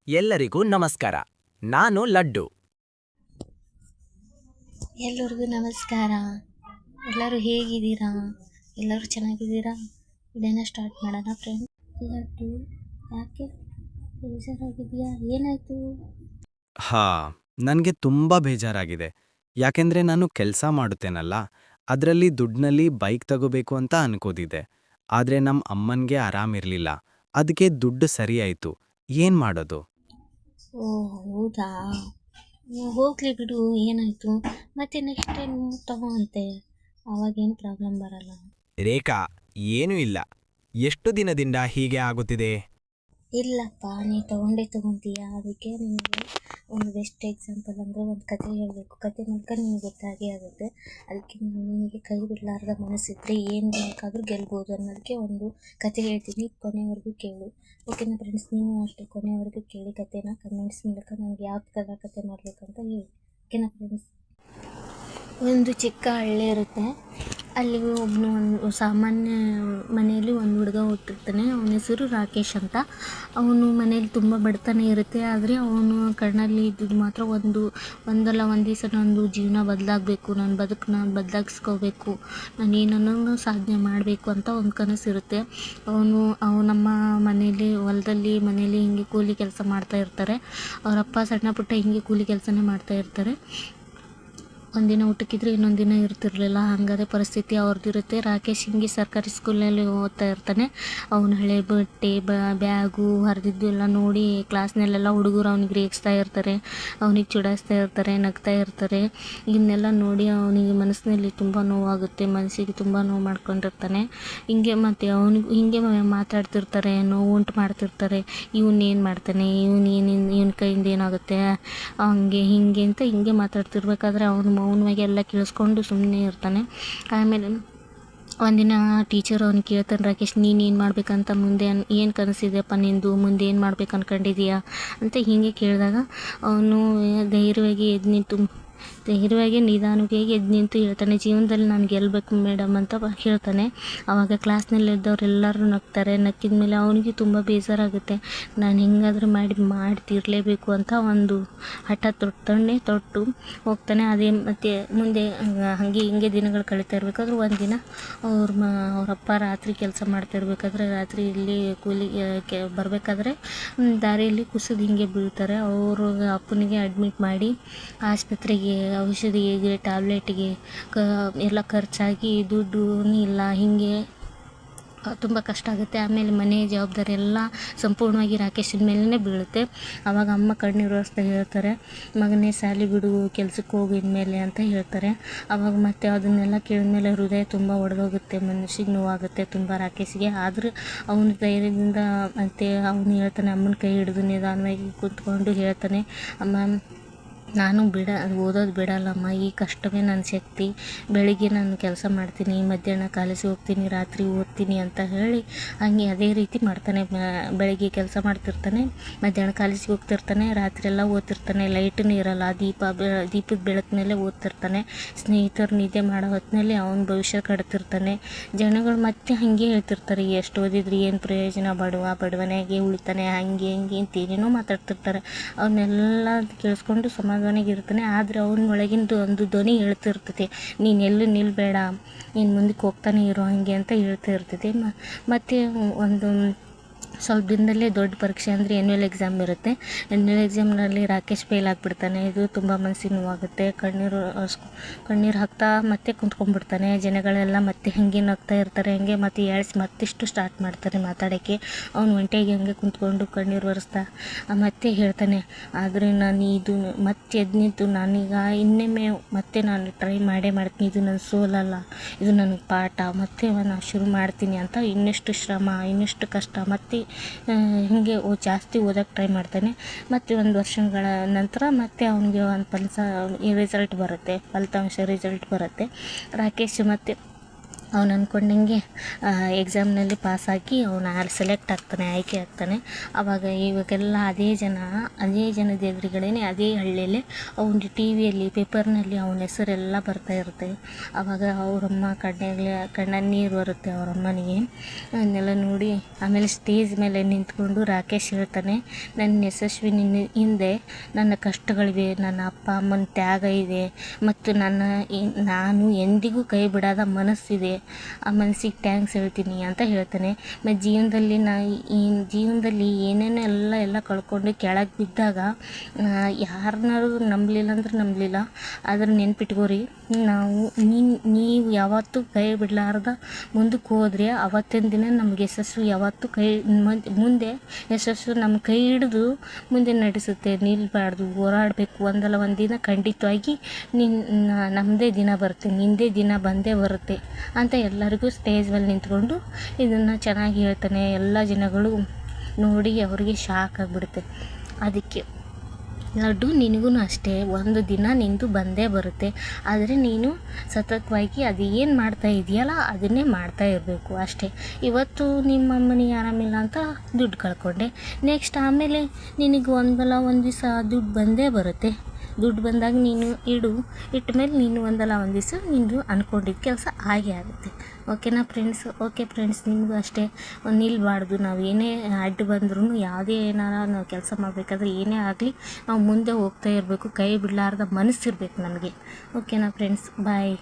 ಎಲ್ಲರಿಗೂ ನಮಸ್ಕಾರ. ನಾನು ಲಡ್ಡು. ಎಲ್ಲರಿಗೂ ನಮಸ್ಕಾರ. ಎಲ್ಲರೂ ಹೇಗಿದ್ದೀರಾ? ಎಲ್ಲರೂ ಚೆನ್ನಾಗಿದ್ದೀರಾ? ವಿಡಿಯೋನ ಸ್ಟಾರ್ಟ್ ಮಾಡೋಣ ಫ್ರೆಂಡ್. ಲಡ್ಡು, ಯಾಕೆ ಬೇಜಾರಾಗಿದೆಯಾ? ಏನಾಯಿತು? ನನಗೆ ತುಂಬ ಬೇಜಾರಾಗಿದೆ. ಯಾಕೆಂದ್ರೆ ನಾನು ಕೆಲಸ ಮಾಡುತ್ತೇನಲ್ಲ, ಅದರಲ್ಲಿ ದುಡ್ಡಿನಲ್ಲಿ ಬೈಕ್ ತಗೋಬೇಕು ಅಂತ ಅನ್ಕೋದಿದ್ದೆ. ಆದ್ರೆ ನಮ್ಮ ಅಮ್ಮನ್ಗೆ ಆರಾಮಿರ್ಲಿಲ್ಲ. ಅದಕ್ಕೆ ದುಡ್ಡು ಸರಿಯಾಯಿತು. ಏನ್ ಮಾಡೋದು? ಓ ಹೌದಾ, ಹೋಗಲಿ ಬಿಡು, ಏನಾಯಿತು? ಮತ್ತೆ ನೆಕ್ಸ್ಟ್ ಟೈಮ್ ತಗೋಂತೆ, ಅವಾಗೇನು ಪ್ರಾಬ್ಲಮ್ ಬರಲ್ಲ. ರೇಖಾ, ಏನೂ ಇಲ್ಲ. ಎಷ್ಟು ದಿನದಿಂದ ಹೀಗೆ ಆಗುತ್ತಿದೆ? ಇಲ್ಲಪ್ಪ, ನೀ ತಗೊಂತೀಯ. ಅದಕ್ಕೆ ನಿಮಗೆ ಒಂದು ಬೆಸ್ಟ್ ಎಕ್ಸಾಂಪಲ್ ಅಂದರೆ ಒಂದು ಕತೆ ಹೇಳಬೇಕು. ಕತೆ ಮೂಲಕ ನಿಮಗೆ ಗೊತ್ತಾಗೇ ಆಗುತ್ತೆ. ಅದಕ್ಕೆ ನಿಮಗೆ ಕೈ ಬಿಡಲಾರ್ದ ಮನಸ್ಸಿದ್ರೆ ಏನು ಬೇಕಾದರೂ ಗೆಲ್ಬೋದು ಅನ್ನೋದಕ್ಕೆ ಒಂದು ಕತೆ ಹೇಳ್ತೀನಿ, ಕೊನೆವರೆಗೂ ಕೇಳು. ಓಕೆನಾ ಫ್ರೆಂಡ್ಸ್? ನೀವು ಅಷ್ಟೇ ಕೊನೆವರೆಗೂ ಕೇಳಿ ಕತೆನ. ಕಮೆಂಟ್ಸ್ ಮೂಲಕ ನನಗೆ ಯಾವ ಥರ ಕತೆ ಮಾಡಬೇಕಂತ ಹೇಳಿ. ಓಕೆನಾ ಫ್ರೆಂಡ್ಸ್? ಒಂದು ಚಿಕ್ಕ ಹಳ್ಳಿ ಇರುತ್ತೆ. ಅಲ್ಲಿ ಒಂದು ಸಾಮಾನ್ಯ ಮನೆಯಲ್ಲಿ ಒಂದು ಹುಡುಗ ಹುಟ್ಟಿರ್ತಾನೆ. ಅವನ ಹೆಸರು ರಾಕೇಶ್ ಅಂತ. ಅವನು ಮನೇಲಿ ತುಂಬ ಬಡತನ ಇರುತ್ತೆ. ಆದರೆ ಅವನು ಕಣ್ಣಲ್ಲಿ ಇದ್ದಿದ್ದು ಮಾತ್ರ ಒಂದಲ್ಲ ಒಂದು ದಿವಸ ನಂದು ಜೀವನ ಬದಲಾಗಬೇಕು, ನನ್ನ ಬದುಕನ್ನ ಬದಲಾಗಿಸ್ಕೋಬೇಕು, ನಾನು ಏನನ್ನೂ ಸಾಧನೆ ಮಾಡಬೇಕು ಅಂತ ಒಂದು ಕನಸಿರುತ್ತೆ. ನಮ್ಮ ಮನೇಲಿ ಮನೇಲಿ ಹಿಂಗೆ ಕೂಲಿ ಕೆಲಸ ಮಾಡ್ತಾ ಇರ್ತಾರೆ. ಅವರಪ್ಪ ಸಣ್ಣ ಪುಟ್ಟ ಹಿಂಗೆ ಕೂಲಿ ಕೆಲಸನೇ ಮಾಡ್ತಾ ಇರ್ತಾರೆ. ಒಂದಿನ ಊಟಕ್ಕಿದ್ರೆ ಇನ್ನೊಂದು ದಿನ ಇರ್ತಿರ್ಲಿಲ್ಲ. ಹಾಗಾದ ಪರಿಸ್ಥಿತಿ ಅವ್ರದ್ದಿರುತ್ತೆ. ರಾಕೇಶ್ ಹಿಂಗೆ ಸರ್ಕಾರಿ ಸ್ಕೂಲಲ್ಲಿ ಓದ್ತಾ ಇರ್ತಾನೆ. ಅವನು ಹಳೆ ಬಟ್ಟೆ ಬ್ಯಾಗು ಹರಿದಿದ್ದು ಎಲ್ಲ ನೋಡಿ ಕ್ಲಾಸ್ನಲ್ಲೆಲ್ಲ ಹುಡುಗರು ಅವನಿಗೆ ರೇಗಿಸ್ತಾ ಇರ್ತಾರೆ, ಅವನಿಗೆ ಚುಡಾಯಿಸ್ತಾ ಇರ್ತಾರೆ, ನಗ್ತಾ ಇರ್ತಾರೆ. ಇದನ್ನೆಲ್ಲ ನೋಡಿ ಅವನಿಗೆ ಮನಸ್ಸಿನಲ್ಲಿ ತುಂಬ ನೋವಾಗುತ್ತೆ, ಮನಸ್ಸಿಗೆ ತುಂಬ ನೋವು ಮಾಡ್ಕೊಂಡಿರ್ತಾನೆ. ಹಿಂಗೆ ಮತ್ತು ಅವನಿಗೆ ಹಿಂಗೆ ಮಾತಾಡ್ತಿರ್ತಾರೆ, ನೋವು ಉಂಟು ಮಾಡ್ತಿರ್ತಾರೆ. ಇವನೇನು ಮಾಡ್ತಾನೆ, ಇವನ ಕೈಯಿಂದ ಏನಾಗುತ್ತೆ, ಹಂಗೆ ಹಿಂಗೆ ಅಂತ ಹಿಂಗೆ ಮಾತಾಡ್ತಿರ್ಬೇಕಾದ್ರೆ ಅವನು ಮೌನವಾಗಿ ಎಲ್ಲ ಕೇಳಿಸ್ಕೊಂಡು ಸುಮ್ಮನೆ ಇರ್ತಾನೆ. ಆಮೇಲೆ ಒಂದಿನ ಟೀಚರ್ ಅವನಿಗೆ ಕೇಳ್ತಾನೆ, ರಾಕೇಶ್ ನೀನು ಏನು ಮಾಡ್ಬೇಕಂತ ಮುಂದೆ ಏನು ಕನಸಿದೆಯಪ್ಪ ನಿಂದು, ಮುಂದೆ ಏನು ಮಾಡ್ಬೇಕು ಅಂದ್ಕೊಂಡಿದೀಯಾ ಅಂತ ಹೀಗೆ ಕೇಳಿದಾಗ ಅವನು ಧೈರ್ಯವಾಗಿ ನಿಧಾನವಾಗಿ ಎದ್ದು ನಿಂತು ಹೇಳ್ತಾನೆ, ಜೀವನದಲ್ಲಿ ನಾನು ಗೆಲ್ಲಬೇಕು ಮೇಡಮ್ ಅಂತ ಹೇಳ್ತಾನೆ. ಆವಾಗ ಕ್ಲಾಸ್ನಲ್ಲಿದ್ದವರೆಲ್ಲರೂ ನಗ್ತಾರೆ. ನಕ್ಕಿದ ಮೇಲೆ ಅವನಿಗೆ ತುಂಬ ಬೇಜಾರಾಗುತ್ತೆ. ನಾನು ಹೆಂಗಾದರೂ ಮಾಡ್ತಿರಲೇಬೇಕು ಅಂತ ಒಂದು ಹಠ ತೊಟ್ಟು ಹೋಗ್ತಾನೆ. ಅದೇ ಮತ್ತು ಮುಂದೆ ಹಾಗೆ ಹಿಂಗೆ ದಿನಗಳು ಕಳೀತಾ ಇರಬೇಕಾದ್ರೆ ಒಂದಿನ ಅವರಪ್ಪ ರಾತ್ರಿ ಕೆಲಸ ಮಾಡ್ತಾ ಇರಬೇಕಾದ್ರೆ, ರಾತ್ರಿ ಇಲ್ಲಿ ಕೂಲಿಗೆ ಬರಬೇಕಾದ್ರೆ ದಾರಿಯಲ್ಲಿ ಕುಸಿದು ಹಿಂಗೆ ಬೀಳ್ತಾರೆ. ಅವರು ಅಪ್ಪನಿಗೆ ಅಡ್ಮಿಟ್ ಮಾಡಿ ಆಸ್ಪತ್ರೆಗೆ ಔಷಧಿಗೆ ಟ್ಯಾಬ್ಲೆಟ್ಗೆ ಎಲ್ಲ ಖರ್ಚಾಗಿ ದುಡ್ಡು ಇಲ್ಲ. ಹೀಗೆ ತುಂಬ ಕಷ್ಟ ಆಗುತ್ತೆ. ಆಮೇಲೆ ಮನೆ ಜವಾಬ್ದಾರಿ ಎಲ್ಲ ಸಂಪೂರ್ಣವಾಗಿ ರಾಕೇಶನ ಮೇಲೇ ಬೀಳುತ್ತೆ. ಆವಾಗ ಅಮ್ಮ ಕಣ್ಣೀರು ಒರೆಸ್ತಾ ಹೇಳ್ತಾರೆ, ಮಗನೇ ಸಾಲಿ ಬಿಡು, ಕೆಲ್ಸಕ್ಕೆ ಹೋಗು ಇನ್ಮೇಲೆ ಅಂತ ಹೇಳ್ತಾರೆ. ಆವಾಗ ಮತ್ತೆ ಅದನ್ನೆಲ್ಲ ಕೇಳಿದ್ಮೇಲೆ ಹೃದಯ ತುಂಬ ಒಡೆದೋಗುತ್ತೆ, ಮನಸ್ಸಿಗೆ ನೋವಾಗುತ್ತೆ ತುಂಬ ರಾಕೇಶ್ಗೆ. ಆದರೂ ಅವನ ಧೈರ್ಯದಿಂದ ಮತ್ತು ಅವನು ಹೇಳ್ತಾನೆ, ಅಮ್ಮನ ಕೈ ಹಿಡಿದು ನಿಧಾನವಾಗಿ ಕೂತ್ಕೊಂಡು ಹೇಳ್ತಾನೆ, ಅಮ್ಮ ನಾನು ಓದೋದು ಬಿಡಲ್ಲಮ್ಮ, ಈ ಕಷ್ಟವೇ ನನ್ನ ಶಕ್ತಿ. ಬೆಳಿಗ್ಗೆ ನಾನು ಕೆಲಸ ಮಾಡ್ತೀನಿ, ಮಧ್ಯಾಹ್ನ ಕಾಲೇಜಿಗೆ ಹೋಗ್ತೀನಿ, ರಾತ್ರಿ ಓದ್ತೀನಿ ಅಂತ ಹೇಳಿ ಹಾಗೆ ಅದೇ ರೀತಿ ಮಾಡ್ತಾನೆ. ಬೆಳಿಗ್ಗೆ ಕೆಲಸ ಮಾಡ್ತಿರ್ತಾನೆ, ಮಧ್ಯಾಹ್ನ ಕಾಲೇಜಿಗೆ ಹೋಗ್ತಿರ್ತಾನೆ, ರಾತ್ರಿ ಎಲ್ಲ ಓದ್ತಿರ್ತಾನೆ. ಲೈಟೂ ಇರಲ್ಲ, ದೀಪದ ಬೆಳಕಿನಲ್ಲೇ ಓದ್ತಿರ್ತಾನೆ. ಸ್ನೇಹಿತರು ನಿದ್ದೆ ಮಾಡೋ ಹೊತ್ತಿನಲ್ಲಿ ಅವನ ಭವಿಷ್ಯ ಕಟ್ತಿರ್ತಾನೆ. ಜನಗಳು ಮತ್ತೆ ಹಾಗೆ ಹೇಳ್ತಿರ್ತಾರೆ, ಎಷ್ಟು ಓದಿದ್ರಿ ಏನು ಪ್ರಯೋಜನ, ಬಡವನಾಗೆ ಉಳಿತಾನೆ, ಹಂಗೆ ಹಿಂಗೆ ಅಂತ ಏನೇನೋ ಮಾತಾಡ್ತಿರ್ತಾರೆ. ಅವನ್ನೆಲ್ಲ ಕೇಳಿಸ್ಕೊಂಡು ಸಮಾಧಾನವಾಗಿರ್ತಾನೆ. ಆದರೆ ಅವನೊಳಗಿಂದು ಒಂದು ಧ್ವನಿ ಹೇಳ್ತಿರ್ತೈತಿ, ನೀನು ಎಲ್ಲೂ ನಿಲ್ಲಬೇಡ, ನೀನು ಮುಂದಕ್ಕೆ ಹೋಗ್ತಾನೆ ಇರೋ ಹಾಗೆ ಅಂತ ಹೇಳ್ತಾ ಇರ್ತೈತಿ. ಮತ್ತು ಒಂದು ಸ್ವಲ್ಪ ದಿನದಲ್ಲೇ ದೊಡ್ಡ ಪರೀಕ್ಷೆ ಅಂದರೆ ಎನ್ಯುವಲ್ ಎಕ್ಸಾಮ್ ಇರುತ್ತೆ. ಎನ್ಯುವಲ್ ಎಕ್ಸಾಮ್ನಲ್ಲಿ ರಾಕೇಶ್ ಫೇಲ್ ಆಗಿಬಿಡ್ತಾನೆ. ಇದು ತುಂಬ ಮನಸ್ಸಿಗೆ ನೋವಾಗುತ್ತೆ. ಕಣ್ಣೀರು ಹಾಕ್ತಾ ಮತ್ತೆ ಕುಂತ್ಕೊಂಡ್ಬಿಡ್ತಾನೆ. ಜನಗಳೆಲ್ಲ ಮತ್ತೆ ಹಾಗೆ ನಗ್ತಾ ಇರ್ತಾರೆ. ಹಾಗೆ ಮತ್ತೆ ಮತ್ತಿಷ್ಟು ಸ್ಟಾರ್ಟ್ ಮಾಡ್ತಾರೆ ಮಾತಾಡೋಕ್ಕೆ. ಅವನು ಒಂಟೆಗೆ ಹಾಗೆ ಕುಂತ್ಕೊಂಡು ಕಣ್ಣೀರು ಒರೆಸ್ತಾ ಮತ್ತೆ ಹೇಳ್ತಾನೆ, ಆದರೆ ನಾನು ಇದು ಮತ್ತೆ ಎದ್ದು ನಿಂತು ನಾನೀಗ ಇನ್ನೊಮ್ಮೆ ಮತ್ತೆ ನಾನು ಟ್ರೈ ಮಾಡ್ತೀನಿ, ಇದು ನನ್ನ ಸೋಲಲ್ಲ, ಇದು ನನಗೆ ಪಾಠ, ಮತ್ತೆ ನಾನು ಶುರು ಮಾಡ್ತೀನಿ ಅಂತ ಇನ್ನಷ್ಟು ಶ್ರಮ, ಇನ್ನಷ್ಟು ಕಷ್ಟ, ಮತ್ತು ಹೀಗೆ ಜಾಸ್ತಿ ಓದೋಕ್ಕೆ ಟ್ರೈ ಮಾಡ್ತಾನೆ. ಮತ್ತು ಒಂದು ವರ್ಷಗಳ ನಂತರ ಮತ್ತೆ ಅವನಿಗೆ ಒಂದು ಫಲಿತಾಂಶ ರಿಸಲ್ಟ್ ಬರುತ್ತೆ. ರಾಕೇಶ್ ಮತ್ತು ಅವ್ನು ಅಂದ್ಕೊಂಡಂಗೆ ಎಕ್ಸಾಮ್ನಲ್ಲಿ ಪಾಸಾಗಿ ಅವನು ಸೆಲೆಕ್ಟ್ ಆಗ್ತಾನೆ, ಆಯ್ಕೆ ಆಗ್ತಾನೆ. ಆವಾಗ ಇವಾಗೆಲ್ಲ ಅದೇ ಜನದ ಎದುರುಗಡೆನೇ ಅದೇ ಹಳ್ಳಿಯಲ್ಲೇ ಅವನು ಟಿ ವಿಯಲ್ಲಿ ಪೇಪರ್ನಲ್ಲಿ ಅವನ ಹೆಸರೆಲ್ಲ ಬರ್ತಾ ಇರುತ್ತೆ. ಆವಾಗ ಅವರಮ್ಮ ಕಣ್ಣಲ್ಲಿ ನೀರು ಬರುತ್ತೆ ಅವರಮ್ಮನಿಗೆ. ಅದನ್ನೆಲ್ಲ ನೋಡಿ ಆಮೇಲೆ ಸ್ಟೇಜ್ ಮೇಲೆ ನಿಂತ್ಕೊಂಡು ರಾಕೇಶ್ ಹೇಳ್ತಾನೆ, ನನ್ನ ಯಶಸ್ವಿನಿ ಹಿಂದೆ ನನ್ನ ಕಷ್ಟಗಳಿವೆ, ನನ್ನ ಅಪ್ಪ ಅಮ್ಮನ ತ್ಯಾಗ ಇದೆ ಮತ್ತು ನಾನು ಎಂದಿಗೂ ಕೈ ಬಿಡಾದ ಮನಸ್ಸಿದೆ, ಆ ಮನಸ್ಸಿಗೆ ಥ್ಯಾಂಕ್ಸ್ ಹೇಳ್ತೀನಿ ಅಂತ ಹೇಳ್ತಾನೆ. ಮತ್ತು ಜೀವನದಲ್ಲಿ ಏನೇನೆಲ್ಲ ಕಳ್ಕೊಂಡು ಕೆಳಗೆ ಬಿದ್ದಾಗ ಯಾರನ್ನಾರು ನಂಬಲಿಲ್ಲ, ಆದ್ರೆ ನೆನ್ಪಿಟ್ಕೋರಿ, ನೀವು ಯಾವತ್ತೂ ಕೈ ಬಿಡಲಾರ್ದ ಮುಂದಕ್ಕೆ ಹೋದ್ರೆ ಅವತ್ತಿನ ದಿನ ನಮಗೆ ಯಶಸ್ಸು ಯಾವತ್ತೂ ಮುಂದೆ ಯಶಸ್ಸು ನಮ್ಮ ಕೈ ಹಿಡಿದು ಮುಂದೆ ನಡೆಸುತ್ತೆ. ನಿಲ್ಬಾರ್ದು, ಹೋರಾಡಬೇಕು. ಒಂದಲ್ಲ ಒಂದು ದಿನ ಖಂಡಿತವಾಗಿ ನಮ್ಮದೇ ದಿನ ಬರುತ್ತೆ, ನಿಂದೇ ದಿನ ಬಂದೇ ಬರುತ್ತೆ ಅಂತ ಎಲ್ಲರಿಗೂ ಸ್ಟೇಜ್ ಮೇಲೆ ನಿಂತ್ಕೊಂಡು ಇದನ್ನು ಚೆನ್ನಾಗಿ ಹೇಳ್ತಾನೆ. ಎಲ್ಲ ಜನಗಳು ನೋಡಿ ಅವರಿಗೆ ಶಾಕ್ ಆಗಿಬಿಡುತ್ತೆ. ಅದಕ್ಕೆ ಲಡ್ಡು, ನಿನಗೂ ಅಷ್ಟೇ, ಒಂದು ದಿನ ನಿಂದು ಬಂದೇ ಬರುತ್ತೆ. ಆದರೆ ನೀನು ಸತತವಾಗಿ ಅದು ಏನು ಮಾಡ್ತಾ ಇದೆಯಲ್ಲ ಅದನ್ನೇ ಮಾಡ್ತಾ ಇರಬೇಕು ಅಷ್ಟೇ. ಇವತ್ತು ನಿಮ್ಮ ಅಮ್ಮನಿಗೆ ಆರಾಮಿಲ್ಲ ಅಂತ ದುಡ್ಡು ಕಳ್ಕೊಂಡೆ, ನೆಕ್ಸ್ಟ್ ಆಮೇಲೆ ನಿನಗೆ ಒಂದಲ್ಲ ಒಂದು ದಿವಸ ದುಡ್ಡು ಬಂದೇ ಬರುತ್ತೆ. ದುಡ್ಡು ಬಂದಾಗ ನೀನು ಇಟ್ಟ ಮೇಲೆ ನೀನು ಒಂದಲ್ಲ ಒಂದು ದಿವಸ ನಿಂದು ಅಂದ್ಕೊಂಡಿದ್ದ ಕೆಲಸ ಆಗೇ ಆಗುತ್ತೆ. ಓಕೆನಾ ಫ್ರೆಂಡ್ಸ್? ಓಕೆ ಫ್ರೆಂಡ್ಸ್, ನಿಮಗೂ ಅಷ್ಟೇ, ನಿಲ್ಬಾರ್ದು. ನಾವು ಏನೇ ಅಡ್ಡು ಬಂದ್ರೂ, ಯಾವುದೇ ನಾವು ಕೆಲಸ ಮಾಡಬೇಕಾದ್ರೆ ಏನೇ ಆಗಲಿ ನಾವು ಮುಂದೆ ಹೋಗ್ತಾ ಇರಬೇಕು. ಕೈ ಬಿಡಲಾರ್ದ ಮನಸ್ಸಿರ್ಬೇಕು ನಮಗೆ. ಓಕೆನಾ ಫ್ರೆಂಡ್ಸ್? ಬಾಯ್.